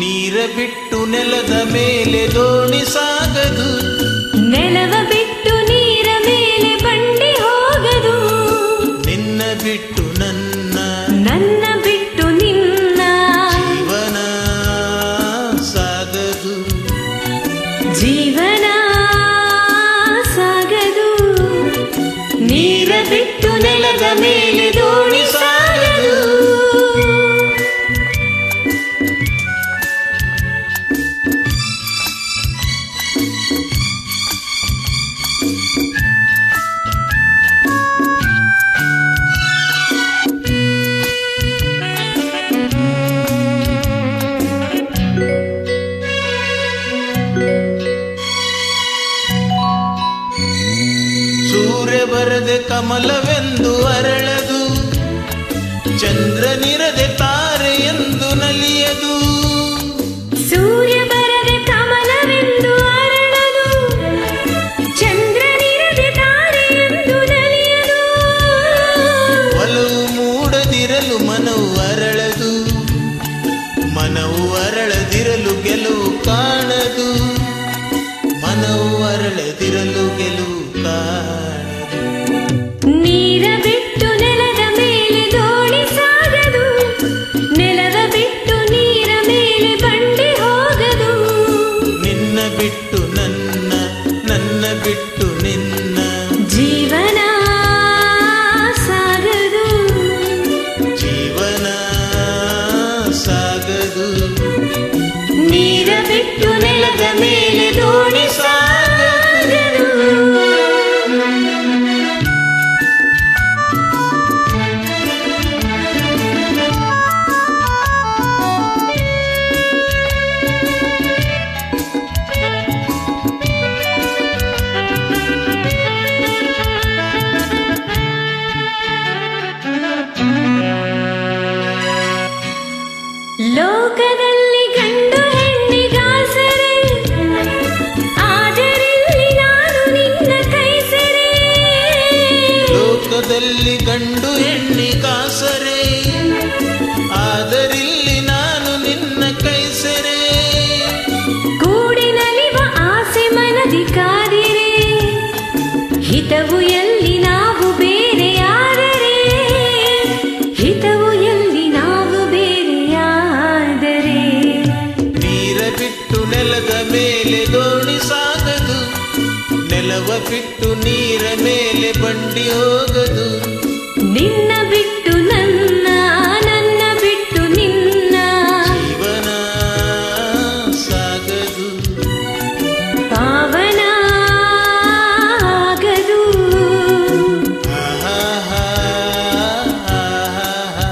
ನೀರ ಬಿಟ್ಟು ನೆಲದ ಮೇಲೆ ದೋಣಿ ಸಾಗದು, ನೆಲವ ಬಿಟ್ಟು ನೀರ ಮೇಲೆ ಬಂಡಿ ಹೋಗದು. ನಿನ್ನ ಬಿಟ್ಟು ನನ್ನ, ನನ್ನ ಬಿಟ್ಟು ನಿನ್ನ ಜೀವನ ಸಾಗದು, ಜೀವನ ಸಾಗದು. ನೀರ ಬಿಟ್ಟು ನೆಲದ ಮೇಲೆ ದೋಣಿ ಸಾಗದು. ಸೂರ್ಯ ಬರದೆ ಕಮಲವೆಂದು ಅರಳದು, ಚಂದ್ರನಿರದೆ ತಾರೆ ಎಂದು ನಲಿಯದು. ಸೂರ್ಯ ಬರದೆ ಕಮಲವೆಂದು ಅರಳದು, ಚಂದ್ರನಿರದೆ ತಾರೆ ಎಂದು ನಲಿಯದು. ಒಲವು ಮೂಡದಿರಲು ಮನವು ಅರಳದು, ಮನವು ಅರಳದಿರಲು ಗೆಲುವು ಕಾಣದು, ಮನವು ಅರಳದಿರಲು ಗೆಲುವು ಕಾಣದು. ನೀರ ಬಿಟ್ಟು ನೆಲದ ಮೇಲೆ ದೋಣಿ ಸಾಗದು, ನೆಲದ ಬಿಟ್ಟು ನೀರ ಮೇಲೆ ಬಂಡಿ ಹೋಗದು. ನಿನ್ನ ಬಿಟ್ಟು ನನ್ನ, ನನ್ನ ಬಿಟ್ಟು ನಿನ್ನ ಜೀವನ ಸಾಗದು, ಜೀವನ ಸಾಗದು. ನೀರ ಬಿಟ್ಟು ನೆಲದ ಮೇಲೆ ದೋಣಿ ಸಾಗದು. ಲೋಕದಲ್ಲಿ ಗಂಡು ಹೆಣ್ಣಿಗಾಸರೆ, ಆದರಿಲ್ಲಿ ನಾನು ನಿನ್ನ ಕೈಸರೆ. ಲೋಕದಲ್ಲಿ ಗಂಡು ಹೆಣ್ಣಿಗಾಸರೆ, ಆದರಿಲ್ಲಿ ನಾನು ನಿನ್ನ ಕೈಸರೆ. ಕೂಡಿನಲಿವ ಆಸೆ ಮನದಿ ಕಾದಿರೆ, ಹಿತವು ಎಲ್ಲಿ ನಾವು ಬೇರೆಯಾದರೆ, ಹಿತವು ಎಲ್ಲಿ ನಾವು ಬೇರೆಯಾದರೆ. ನೀರ ಬಿಟ್ಟು ನೆಲದ ಮೇಲೆ ದೋಣಿ ಸಾಗದು, ನೆಲವ ಬಿಟ್ಟು ನೀರ ಮೇಲೆ ಬಂಡಿ ಹೋಗದು. ನಿನ್ನ ಬಿಟ್ಟು ನನ್ನ, ನನ್ನ ಬಿಟ್ಟು ನಿನ್ನ ಜೀವನ ಸಾಗದು, ಪಾವನ ಆಗದು. ಆಹಾ ಆಹಾ ಆಹಾ.